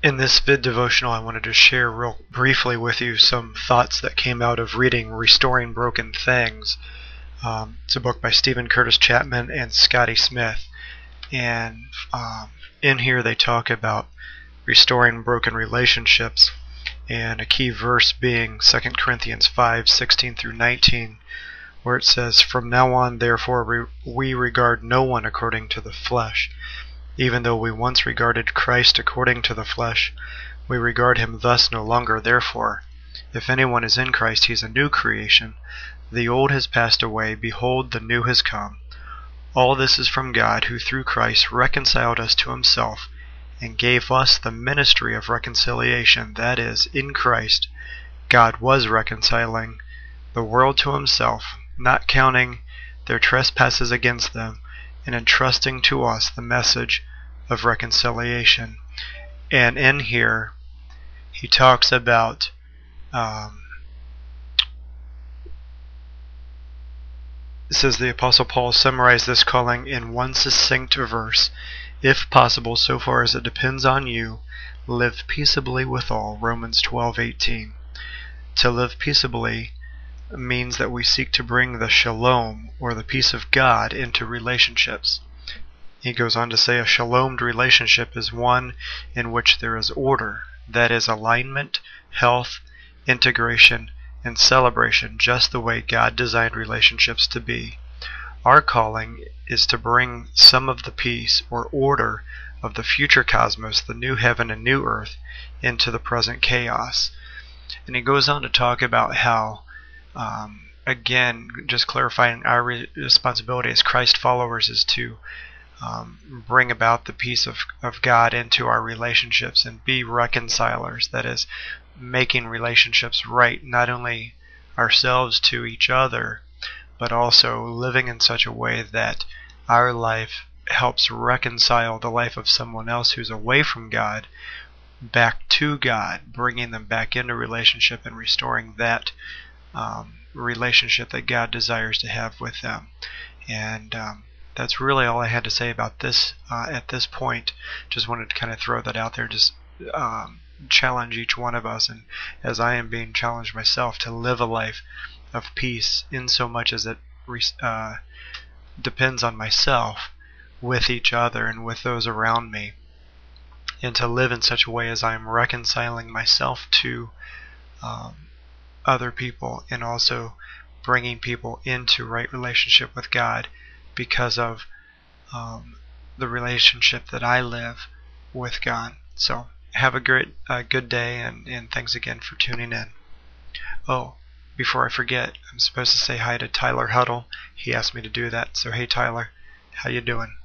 In this vid devotional, I wanted to share real briefly with you some thoughts that came out of reading Restoring Broken Things. It's a book by Stephen Curtis Chapman and Scotty Smith. And in here they talk about restoring broken relationships, and a key verse being 2 Corinthians 5:16 through 19, where it says, "From now on, therefore, we regard no one according to the flesh. Even though we once regarded Christ according to the flesh, we regard him thus no longer. Therefore, if anyone is in Christ, he is a new creation. The old has passed away. Behold, the new has come. All this is from God, who through Christ reconciled us to himself and gave us the ministry of reconciliation. That is, in Christ, God was reconciling the world to himself, not counting their trespasses against them, and entrusting to us the message of reconciliation." And in here, he talks about it says the Apostle Paul summarized this calling in one succinct verse: "If possible, so far as it depends on you, live peaceably with all." Romans 12:18. To live peaceably means that we seek to bring the shalom, or the peace of God, into relationships. He goes on to say a shalomed relationship is one in which there is order, that is, alignment, health, integration, and celebration, just the way God designed relationships to be. Our calling is to bring some of the peace or order of the future cosmos, the new heaven and new earth, into the present chaos. And he goes on to talk about how again, just clarifying our responsibility as Christ followers is to bring about the peace of God into our relationships and be reconcilers. That is, making relationships right, not only ourselves to each other, but also living in such a way that our life helps reconcile the life of someone else who's away from God back to God, bringing them back into relationship and restoring that relationship that God desires to have with them. And that's really all I had to say about this at this point. Just wanted to kind of throw that out there, just challenge each one of us, and as I am being challenged myself, to live a life of peace in so much as it depends on myself with each other and with those around me, and to live in such a way as I am reconciling myself to other people, and also bringing people into right relationship with God because of the relationship that I live with God. So have a good day, and thanks again for tuning in. Oh, before I forget, I'm supposed to say hi to Tyler Huddle. He asked me to do that. So hey Tyler, how you doing?